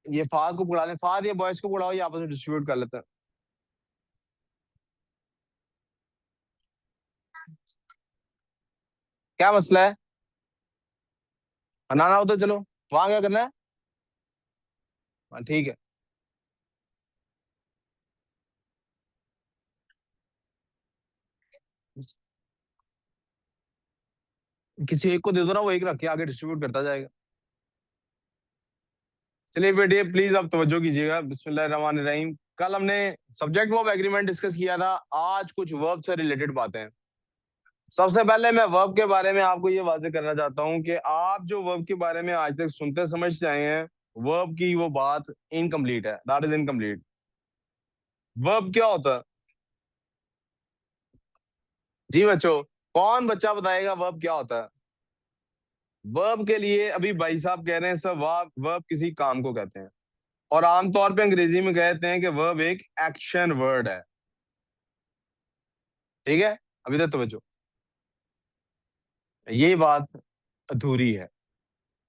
ये फाद को पकड़ा दें, फाद या बॉयज को पकड़ाओ, ये आपस में डिस्ट्रीब्यूट कर लेते हैं। क्या मसला है? बनाना हो तो चलो। वहां क्या करना है? हाँ, ठीक है। किसी एक को दे दो ना, वो एक रख के आगे डिस्ट्रीब्यूट करता जाएगा। चलिए बेटे प्लीज आप तवज्जो कीजिएगा, बिस्मिल्लाहिर्रहमानिर्रहीम। कल हमने सब्जेक्ट वर्ब एग्रीमेंट डिस्कस किया था, आज कुछ वर्ब से रिलेटेड बातें हैं। सबसे पहले मैं वर्ब के बारे में आपको ये वाजे करना चाहता हूं कि आप जो वर्ब के बारे में आज तक सुनते समझते आए हैं, वर्ब की वो बात इनकम्प्लीट है, दैट इज इनकम्प्लीट। वर्ब क्या होता है? जी बच्चों, कौन बच्चा बताएगा वर्ब क्या होता है? वर्ब के लिए अभी भाई साहब कह रहे हैं सर, वर्ब वर्ब किसी काम को कहते हैं, और आमतौर पे अंग्रेजी में कहते हैं कि वर्ब एक एक्शन वर्ड है। ठीक है, अभी तक तवज्जो। ये बात अधूरी है,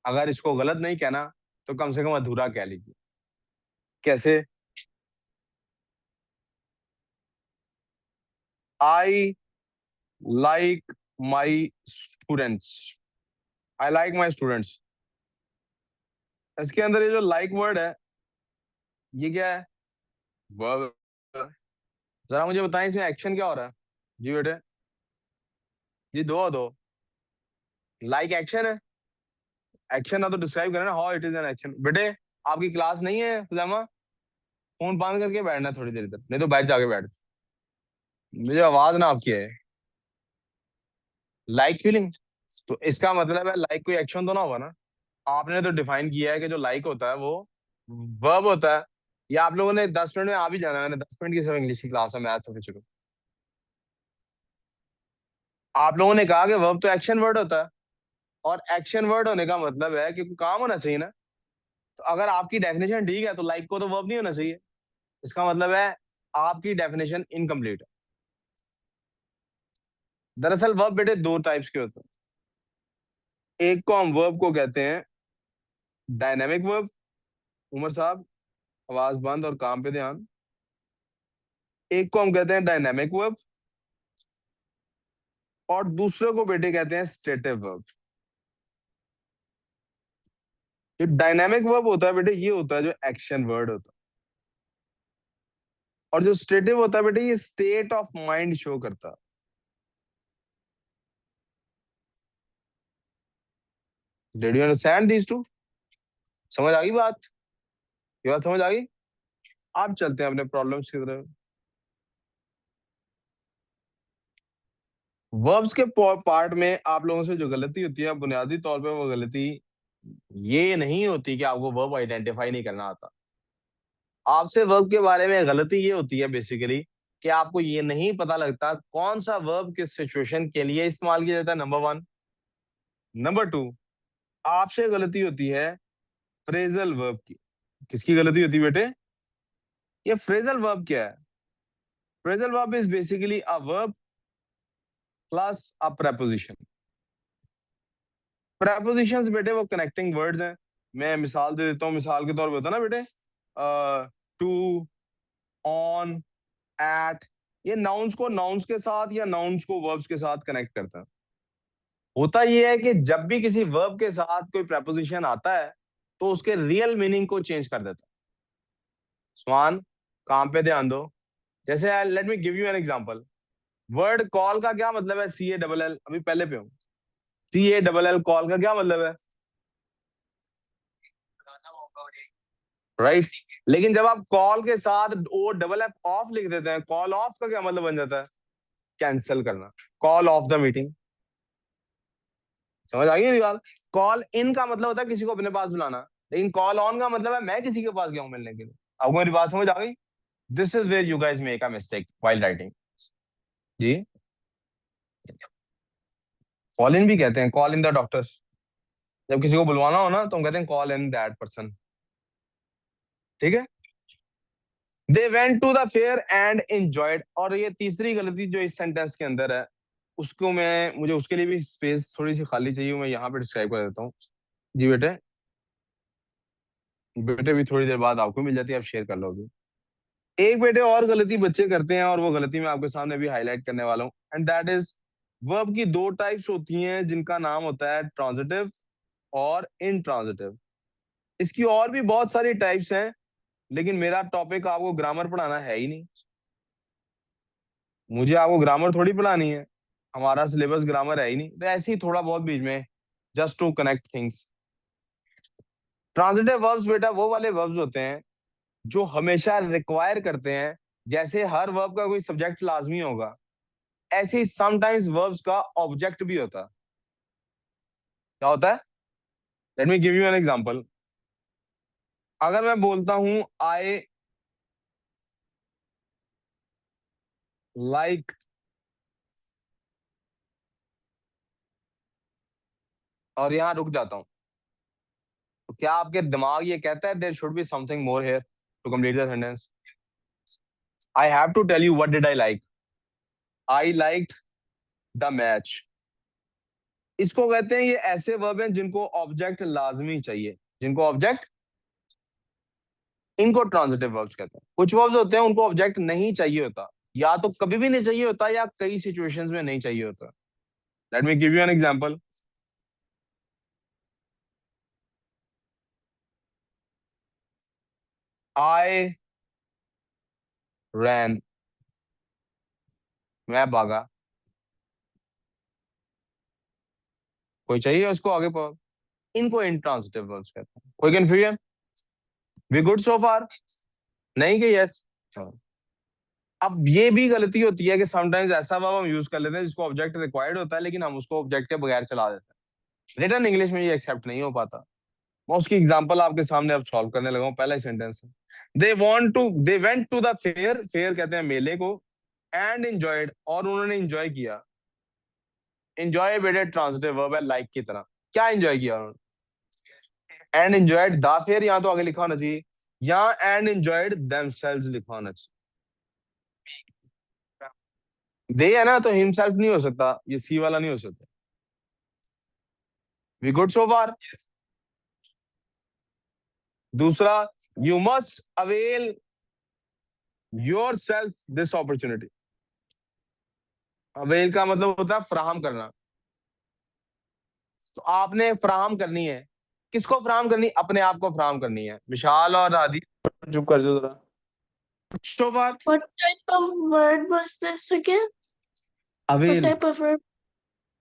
अगर इसको गलत नहीं कहना तो कम से कम अधूरा कह लीजिए। कैसे? I like my students. I like my students, इसके अंदर ये जो लाइक वर्ड है, ये क्या है? वर्ब। जरा मुझे बताएं इसमें एक्शन क्या हो रहा है? जी बेटे, जी दो। लाइक एक्शन है, एक्शन ना तो डिस्क्राइब करें ना, how it is an action. बेटे आपकी क्लास नहीं है खुजामा, फोन बंद करके बैठना है थोड़ी देर तक, नहीं तो बैठ जाके बैठ। मुझे आवाज ना आपकी है। लाइक फीलिंग, तो इसका मतलब है लाइक कोई एक्शन तो ना होगा ना। आपने तो डिफाइन किया है कि जो लाइक होता है वो वर्ब होता है। या आप लोगों ने 10 मिनट में आ भी जाना है, मैंने 10 मिनट की सिर्फ इंग्लिश की क्लास है, मैथ से शुरू। आप लोगों ने कहा कि वर्ब तो एक्शन वर्ड होता है, और एक्शन वर्ड होने का मतलब है कि कोई काम होना चाहिए ना। तो अगर आपकी डेफिनेशन ठीक है तो लाइक को तो वर्ब नहीं होना चाहिए। इसका मतलब है आपकी डेफिनेशन इनकम्प्लीट है। दरअसल वर्ब बेटे दो टाइप्स के होते हैं। एक को हम वर्ब को कहते हैं डायनेमिक वर्ब। उमर साहब, आवाज बंद और काम पे ध्यान। एक को हम कहते हैं डायनेमिक वर्ब, और दूसरे को बेटे कहते हैं स्टेटिव वर्ब। जो डायनेमिक वर्ब होता है बेटे, ये होता है जो एक्शन वर्ड होता है, और जो स्टेटिव होता है बेटे, ये स्टेट ऑफ माइंड शो करता है। Did you understand these two? समझ आ गई बात? ये बात समझ आ गई? आप चलते हैं अपने प्रॉब्लम्स की तरफ। वर्ब्स के पार्ट में आप लोगों से जो गलती होती है, बुनियादी तौर पे वो गलती ये नहीं होती कि आपको वर्ब आइडेंटिफाई नहीं करना आता। आपसे वर्ब के बारे में गलती ये होती है बेसिकली कि आपको ये नहीं पता लगता कौन सा वर्ब किस सिचुएशन के लिए इस्तेमाल किया जाता है, नंबर वन। नंबर टू, आपसे गलती होती है फ्रेजल वर्ब की। किसकी गलती होती है बेटे? ये फ्रेजल वर्ब क्या है? Phrasal verb is basically a verb plus a preposition। prepositions बेटे वो कनेक्टिंग वर्ड्स हैं। मैं मिसाल दे देता हूँ, मिसाल के तौर पे होता है ना बेटे, टू, ऑन, एट। ये नाउन्स को नाउन्स के साथ या नाउन्स को वर्ब्स के साथ कनेक्ट करता है। होता ये है कि जब भी किसी वर्ब के साथ कोई preposition आता है तो उसके रियल मीनिंग को चेंज कर देता है। स्वान, काम पे ध्यान दो। जैसे late me give you an example. Word call का क्या मतलब है? CALL, अभी पहले पे हूँ। CALL कॉल का क्या मतलब है? राइट। लेकिन जब आप कॉल के साथ O ऑफ लिख देते हैं, कॉल ऑफ का क्या मतलब बन जाता है? कैंसिल करना, कॉल ऑफ द मीटिंग। समझ आ गई मेरी बात? कॉल इन का मतलब होता है किसी को अपने पास बुलाना, लेकिन कॉल ऑन का मतलब है मैं किसी के पास गया हूं मिलने के लिए। आपको मेरी बात समझ आ गई? This is where you guys make a mistake while writing. जी, कॉल इन भी कहते हैं, कॉल इन द डॉक्टर। जब किसी को बुलवाना हो ना तो हम कहते हैं कॉल इन दैट पर्सन। ठीक है। They went to the fair and enjoyed, और ये तीसरी गलती जो इस सेंटेंस के अंदर है, उसको मैं, मुझे उसके लिए भी स्पेस थोड़ी सी खाली चाहिए, मैं यहाँ पे डिस्क्राइब कर देता हूँ। जी बेटे, बेटे भी थोड़ी देर बाद आपको मिल जाती है, आप शेयर कर लोगे। एक बेटे और गलती बच्चे करते हैं, और वो गलती मैं आपके सामने भी हाईलाइट करने वाला हूँ, एंड दैट इज वर्ब की दो टाइप्स होती हैं जिनका नाम होता है ट्रांजिटिव और इनट्रांजिटिव। इसकी और भी बहुत सारी टाइप्स हैं, लेकिन मेरा टॉपिक आपको ग्रामर पढ़ाना है ही नहीं। मुझे आपको ग्रामर थोड़ी पढ़ानी है, हमारा सिलेबस ग्रामर है ही नहीं, तो ऐसे ही थोड़ा बहुत बीच में just to connect things. Transitive verbs बेटा वो वाले वर्ब्स होते हैं जो हमेशा रिक्वायर करते हैं, जैसे हर वर्ब का कोई सब्जेक्ट लाजमी होगा, ऐसे ही समटाइम्स वर्ब्स का ऑब्जेक्ट भी होता है। क्या होता है? Late me give you an example. अगर मैं बोलता हूं आई लाइक, और यहां रुक जाता हूं, तो क्या आपके दिमाग ये कहता है there should be something more here to complete the sentence? I have to tell you what did I like. I liked the match. इसको कहते हैं, ये ऐसे वर्ब हैं जिनको ऑब्जेक्ट लाजमी चाहिए, जिनको ऑब्जेक्ट, इनको ट्रांजिटिव वर्ब्स कहते हैं। कुछ वर्ब्स होते हैं उनको ऑब्जेक्ट नहीं चाहिए होता, या तो कभी भी नहीं चाहिए होता या कई सिचुएशंस में नहीं चाहिए होता। Let me give you an example. I ran, मैं भागा। कोई चाहिए उसको आगे पर, इनको इंट्रांजिटिव वर्ब्स कहते हैं। कोई कंफ्यूजन? वी गुड सो फार? नहीं कि यस? अब ये भी गलती होती है कि समटाइम्स ऐसा वर्ब हम यूज कर लेते हैं जिसको ऑब्जेक्ट रिक्वायर्ड होता है, लेकिन हम उसको ऑब्जेक्ट के बगैर चला देते हैं। रिटन इंग्लिश में ये एक्सेप्ट नहीं हो पाता। मैं उसकी एग्जांपल आपके सामने अब सॉल्व करने लगा हूं। पहला ही सेंटेंस है, they went to the fair, fair कहते हैं मेले को, एंड एंजॉयड, और उन्होंने एंजॉय किया। एंजॉय बेटे ट्रांजिटिव वर्ब है लाइक की तरह। क्या एंजॉय किया उन्होंने? एंड एंजॉयड द फेयर, यहाँ तो आगे लिखा होना चाहिए, यहाँ एंड एंजॉयड देमसेल्व्स लिखा होना चाहिए। दे है ना, तो हिमसेल्फ नहीं हो सकता, ये सी वाला नहीं हो सकता। वी गुड सो फार? दूसरा, you must avail your self this opportunity. Avail का मतलब होता है फराहम करना, तो आपने फराहम करनी है। किसको फराहम करनी? अपने आप को फराहम करनी है। विशाल और आदि चुप कर जाओ जरा। सो फार What type of word was this again? What avail, type of verb?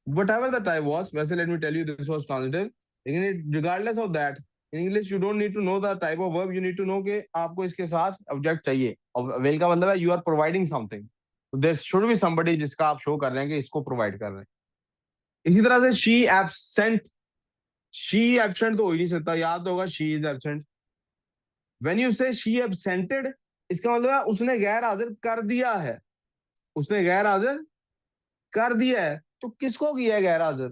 whatever the type was, वैसे let me tell you this was transitive, लेकिन regardless of that, in English you don't need to know the type of verb, you need to know कि आपको इसके साथ object चाहिए। और avail का मतलब है you are providing something, so there should be somebody जिसका आप शो कर रहे हैं कि इसको प्रोवाइड कर रहे हैं। इसी तरह से she absent, she absent तो हो ही नहीं सकता, याद होगा she is absent। when you say she absented, इसका मतलब है उसने गैर हाजिर कर दिया है, उसने गैर हाजिर कर दिया है। तो किसको किया है गैर हाजिर?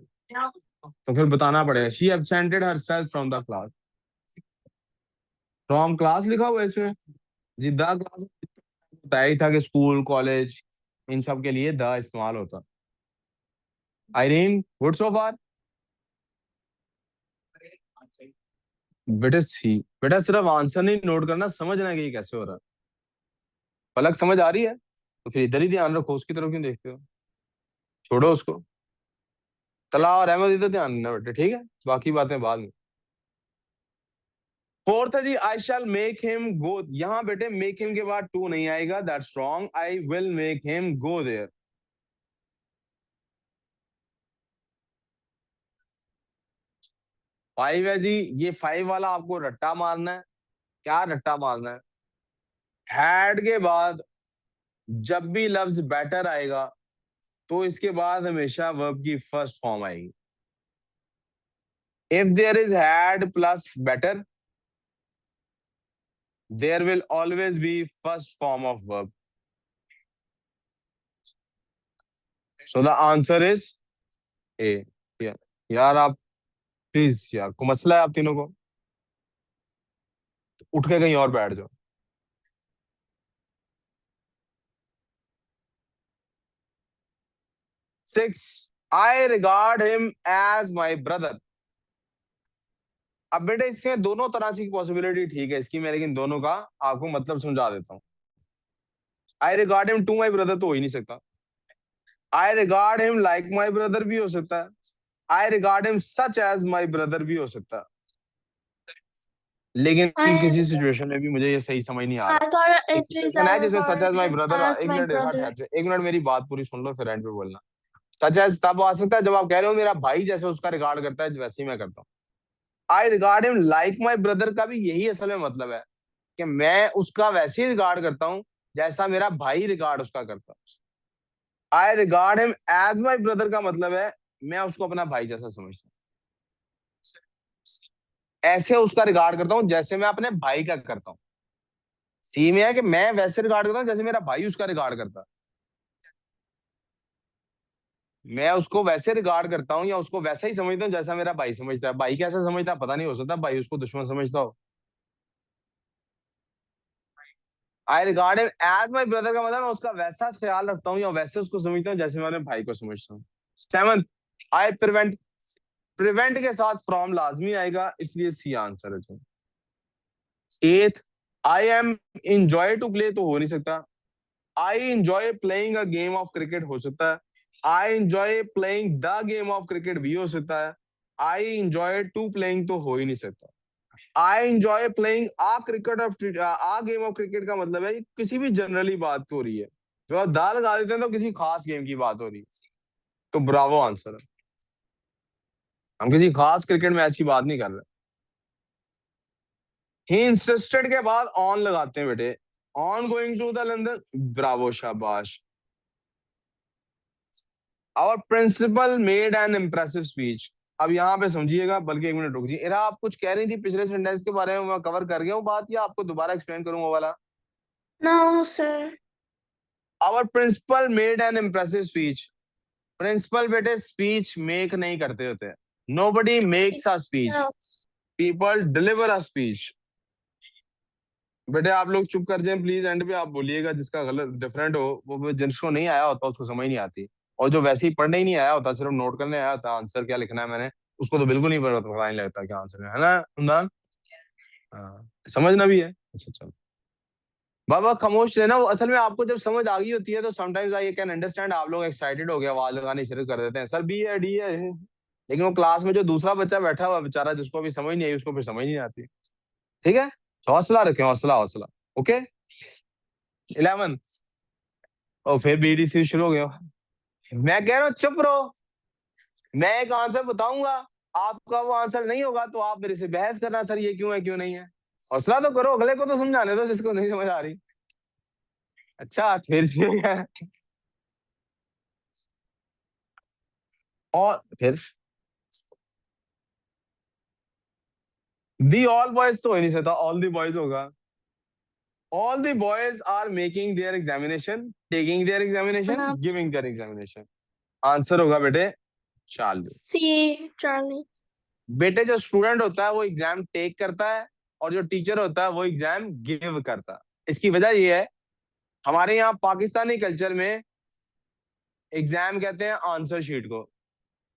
तो फिर बताना पड़ेगा, she absented herself from the class. From class लिखा हुआ है इसमें, जिद्दा क्लास बताया ही था कि स्कूल कॉलेज इन सब के लिए द इस्तेमाल होता। आईरीन गुड सो फार? बेटे सी, बेटा सिर्फ आंसर नहीं नोट करना, समझना कि ये कैसे हो रहा है। पलक समझ आ रही है? तो फिर इधर ही ध्यान रखो, उसकी तरफ क्यों देखते हो? छोड़ो उसको। तला और अहमद इधर ध्यान देना बेटे, ठीक है? बाकी बातें बाद में। फोर्थ है जी, आई शैल मेक हिम गो। यहां बेटे मेक हिम के बाद टू नहीं आएगा, that's wrong. I will make him go there. Five है जी, ये फाइव वाला आपको रट्टा मारना है। क्या रट्टा मारना है? हैड के बाद जब भी लफ्ज बेटर आएगा, तो इसके बाद हमेशा वर्ब की फर्स्ट फॉर्म आएगी। If there is had plus better, there will always be first form of verb. So the answer is A. यार आप प्लीज, यार को मसला है आप तीनों को, उठ के कहीं और बैठ जाओ। 6, I regard him as my brother। अब बेटे इससे दोनों तरह की पॉसिबिलिटी ठीक है इसकी, मैं लेकिन दोनों का आपको मतलब समझा देता हूँ। I regard him to my brother तो हो ही नहीं सकता। I regard him like my brother भी हो सकता है। I regard him such as my brother भी हो सकता है। लेकिन I किसी सिचुएशन में भी मुझे ये सही समझ नहीं आ I रहा। thought एक it is सिचुएशन I है जिसमें सच एज regard माई him ब्रदर, as एक my मिनट इरफान brother. ठहर जाओ, एक मिनट मेरी बात पूरी सुन लो फिर एंड पे बोलना। सच एज तब आ सकता है जब आप कह रहे हो मेरा भाई जैसे उसका रिगार्ड करता है वैसे ही मैं करता हूँ। I regard him like my brother का भी यही असल में मतलब है कि मैं उसका वैसे ही रिगार्ड करता हूँ जैसा मेरा भाई रिगार्ड उसका करता है। I regard him as my brother का मतलब है मैं उसको अपना भाई जैसा समझता हूँ, ऐसे उसका रिगार्ड करता हूँ जैसे मैं अपने भाई का करता हूँ। सी में है कि मैं वैसे रिगार्ड करता हूँ जैसे मेरा भाई उसका रिगार्ड करता है। मैं उसको वैसे रिगार्ड करता हूँ या उसको वैसा ही समझता हूँ जैसा मेरा भाई समझता है। भाई कैसा समझता है पता नहीं, हो सकता है भाई उसको दुश्मन समझता हो। I regard him as my brother का मतलब मैं उसका वैसा ख्याल रखता हूँ या वैसे उसको समझता हूँ जैसे मैं अपने भाई को समझता हूँ। सेवंथ, आई प्रिवेंट, प्रिवेंट के साथ फ्रॉम लाजमी आएगा इसलिए सी आंसर है जो। Eighth, I am enjoy to play तो हो नहीं सकता। I enjoy playing a game of cricket हो सकता है। I enjoy playing the game of cricket भी हो सकता है। आई इंजॉय टू प्लेइंग तो हो ही नहीं सकता। I enjoy playing a cricket of a game of cricket का मतलब है कि किसी भी जनरली बात हो रही है। जो आप दा लगा देते हैं तो किसी खास गेम की बात हो रही है। तो ब्रावो आंसर है। हम किसी खास क्रिकेट मैच की बात नहीं कर रहे। ही इंसिस्टेड के बाद ऑन लगाते हैं बेटे। On going to the London, bravo शाबाश। Our principal made an impressive speech. अब यहाँ पे समझिएगा, बल्कि एक मिनट रुक जी। इरा आप कुछ कह रही थी पिछले सेंटेंस के बारे में, मैं कवर कर गया हूँ बात या आपको दोबारा एक्सप्लेन करूँ वो वाला? No, sir. Our principal made an impressive speech. Principal बेटे स्पीच मेक नहीं करते होते। Nobody makes a speech, No. People deliver a speech. बेटे आप लोग चुप कर जाएं प्लीज, एंड पे आप बोलिएगा जिसका गलत डिफरेंट हो, वो जिसको नहीं आया होता उसको समझ नहीं आती। और जो वैसे ही पढ़ने ही नहीं आया होता, सिर्फ नोट करने आया होता आंसर क्या लिखना है मैंने, उसको तो बिल्कुल नहीं पता नहीं लगता क्या आंसर है ना उमदान? हाँ, समझना भी है। अच्छा अच्छा बाबा खामोश रहना। वो असल में आपको जब समझ आ गई होती है तो समटाइम्स आई कैन अंडरस्टैंड, आप लोग एक्साइटेड हो गए आवाज लगानी शुरू कर देते हैं, सर बी है डी है। लेकिन वो क्लास में जो दूसरा बच्चा बैठा हुआ बेचारा जिसको अभी समझ नहीं आई उसको फिर समझ नहीं आती। ठीक है, तो हौसला रखें, हौसला हौसला। ओके 11, और फिर बीडीसी शुरू हो गया। मैं कह रहा हूँ चुप रहो, मैं एक आंसर बताऊंगा, आपका वो आंसर नहीं होगा तो आप मेरे से बहस करना सर ये क्यों है क्यों नहीं है। हौसला तो करो, अगले को तो समझाने दो जिसको नहीं समझ आ रही। अच्छा फिर शुरू है। और फिर दी ऑल बॉयज तो हो ही नहीं सकता, ऑल दी बॉयज होगा। All the boys are making their examination, taking their examination, No. Giving their examination. Answer होगा बेटे चालू। C, Charlie. बेटे जो स्टूडेंट होता है वो एग्जाम टेक करता है और जो टीचर होता है वो एग्जाम गिव करता है। इसकी वजह ये है, हमारे यहाँ पाकिस्तानी कल्चर में एग्जाम कहते हैं आंसर शीट को।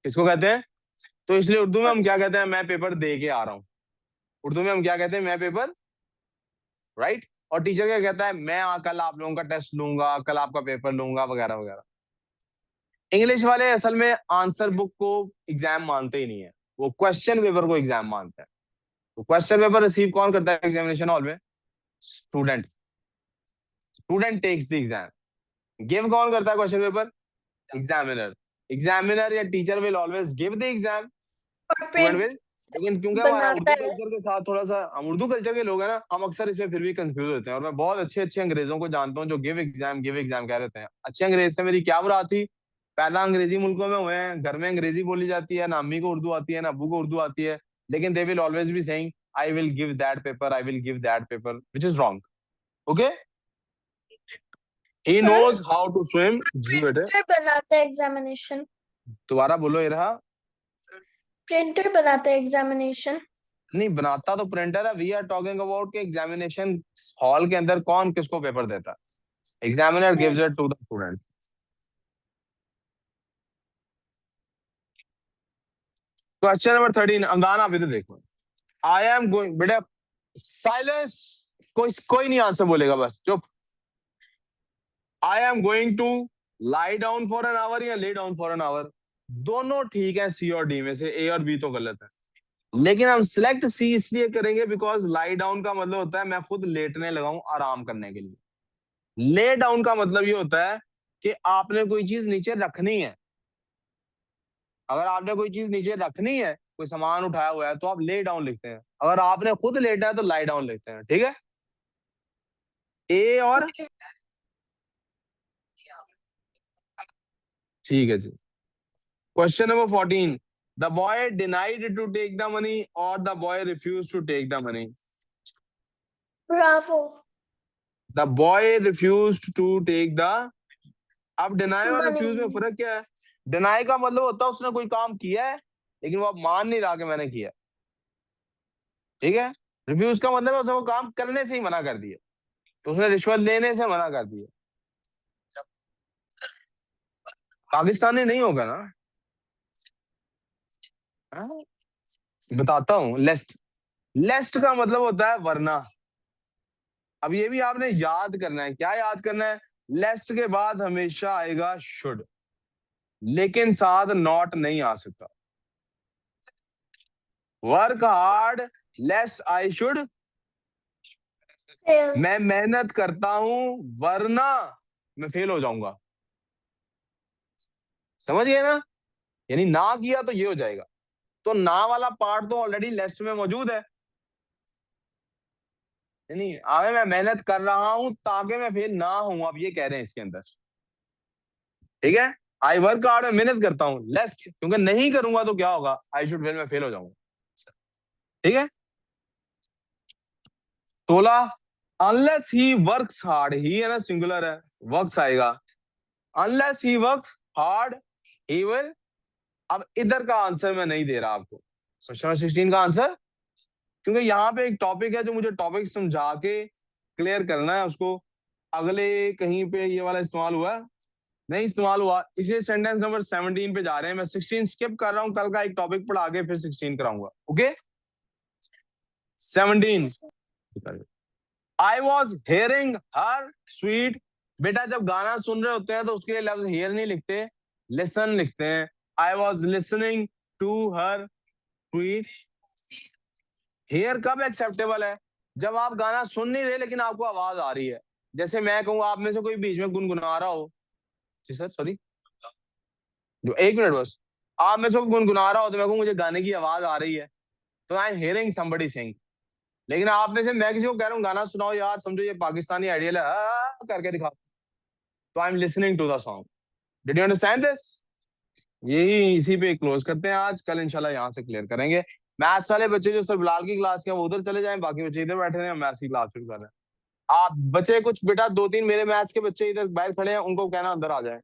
किसको कहते हैं? तो इसलिए उर्दू में हम क्या कहते हैं, मैं पेपर दे के आ रहा हूँ। उर्दू में हम क्या कहते हैं, मैं पेपर, राइट। और टीचर क्या कहता है, मैं कल आप लोगों का टेस्ट लूंगा, कल आपका पेपर लूंगा वगैरह वगैरह। इंग्लिश वाले असल में आंसर बुक को एग्जाम मानते ही नहीं है, वो क्वेश्चन पेपर को एग्जाम मानते हैं। तो क्वेश्चन पेपर रिसीव कौन करता है एग्जामिनेशन हॉल में? Student. Student takes the exam. Give कौन करता है क्वेश्चन पेपर? एग्जामिनर। एग्जामिनर या teacher will always give the exam, और स्टूडेंट प्रिंट विल। लेकिन क्योंकि हमारा बनाता उर्दू है। कल्चर के साथ थोड़ा सा, हम उर्दू कल्चर के लोग हैं ना, हम अक्सर इसमें फिर भी कंफ्यूज होते हैं। और मैं बहुत अच्छे अच्छे अंग्रेजों को जानता हूँ जो गिव एग्जाम कह रहे हैं। अच्छे अंग्रेज से मेरी क्या बुरा थी, पैदा अंग्रेजी मुल्कों में हुए हैं, घर में अंग्रेजी बोली जाती है, ना अम्मी को उर्दू आती है ना अब्बू को उर्दू आती है, लेकिन they will always be saying I will give that paper, I will give that paper, which is wrong. Okay, he sir knows how to swim. जी बेटे प्रिंटर बनाता है एग्जामिनेशन। दोबारा बोलो ये रहा। प्रिंटर बनाता है एग्जामिनेशन। नहीं बनाता तो प्रिंटर है, वी आर टॉकिंग अबाउट के एग्जामिनेशन हॉल के अंदर कौन किसको पेपर देता है? Examiner gives it to the student. Question number 13, अंदाना आप इधर देखो। आई एम गोइंग, बेटा साइलेंस, कोई नहीं आंसर बोलेगा, बस चुप। I am going to lie down for an hour या lay down for an our, दोनों ठीक है, सी और डी में से, ए और बी तो गलत है। लेकिन हम सिलेक्ट सी इसलिए करेंगे बिकॉज लाई डाउन का मतलब होता है मैं खुद लेटने लगा हूं आराम करने के लिए। ले डाउन का मतलब ये होता है कि आपने कोई चीज नीचे रखनी है। अगर आपने कोई चीज नीचे रखनी है, कोई सामान उठाया हुआ है, तो आप ले डाउन लिखते हैं। अगर आपने खुद लेटा है तो लाई डाउन लिखते हैं, ठीक है। ए और Okay. ठीक है जी। Question number 14, the boy denied to take the money और the boy refuse to take the money. Bravo. The boy refuse to take the, अब डिनाई और रिफ्यूज में Money. फर्क क्या है? डिनाई का मतलब होता है उसने कोई काम किया है लेकिन वो अब मान नहीं रहा कि मैंने किया, ठीक है। रिफ्यूज का मतलब है उसने वो काम करने से ही मना कर दिया, तो उसने रिश्वत लेने से मना कर दिया। पाकिस्तानी नहीं होगा ना? हाँ? बताता हूँ, लेस्ट। लेस्ट का मतलब होता है वरना। अब ये भी आपने याद करना है, क्या याद करना है? लेस्ट के बाद हमेशा आएगा शुड, लेकिन साथ नॉट नहीं आ सकता। Work hard लेस्ट I should, Fail. मैं मेहनत करता हूं वरना मैं फेल हो जाऊंगा। समझ गए ना? यानी ना किया तो ये हो जाएगा, तो ना वाला पार्ट तो ऑलरेडी लिस्ट में मौजूद है। यानी आगे मैं मेहनत कर रहा हूं ताकि मैं फेल ना हूं, आप ये कह रहे हैं इसके अंदर, ठीक है। आई वर्क हार्ड, मैं मेहनत करता हूं, लेस्ट क्योंकि नहीं करूंगा तो क्या होगा, आई शुड फेल, मैं फेल हो जाऊंगा, ठीक है। 16, अनलेस ही वर्क्स हार्ड, ही है ना सिंगुलर है, वर्क्स आएगा। Unless he works hard he will, अब इधर का आंसर मैं नहीं दे रहा आपको, क्वेश्चन 16 का आंसर, क्योंकि यहाँ पे एक टॉपिक है जो मुझे टॉपिक समझा के क्लियर करना है उसको। अगले कहीं पे ये वाला इस्तेमाल हुआ है? नहीं इस्तेमाल हुआ, इसलिए सेंटेंस नंबर 17 पे जा रहे हैं। मैं 16 स्किप कर रहा हूँ, कल का एक टॉपिक पढ़ा के फिर 16 कराऊंगा, okay. 17, I was hearing her sweet, बेटा जब गाना सुन रहे होते हैं तो उसके लिए लफ्ज हेयर नहीं लिखते, लिसन लिखते हैं। I was listening to her sweet. Hair कब एक्सेप्टेबल है? जब आप गाना सुन नहीं रहे लेकिन आपको आवाज आ रही है। जैसे मैं कहूँ आप में से कोई बीच में गुनगुना रहा हो, जी सर सॉरी, जो एक मिनट बस, आप में से कोई गुनगुना रहा हो तो मैं कहूँ मुझे गाने की आवाज आ रही है, तो आई एम हियरिंग समबडी सिंग। लेकिन आप में से मैं किसी को कह रहा हूँ गाना सुनाओ यार, समझो ये पाकिस्तानी आइडियल है, करके दिखाओ, तो I am listening to the song. Did you understand this? यही इसी पे क्लोज करते हैं आज, कल इंशाल्लाह यहाँ से क्लियर करेंगे। मैथ्स वाले बच्चे जो सर बिलाल की क्लास के हैं वो उधर चले जाएं, बाकी बच्चे इधर बैठे हैं, मैथ्स की क्लास शुरू कर रहे हैं। आप बच्चे कुछ बेटा 2-3 मेरे मैथ्स के बच्चे इधर बाहर खड़े हैं, उनको कहना अंदर आ जाए।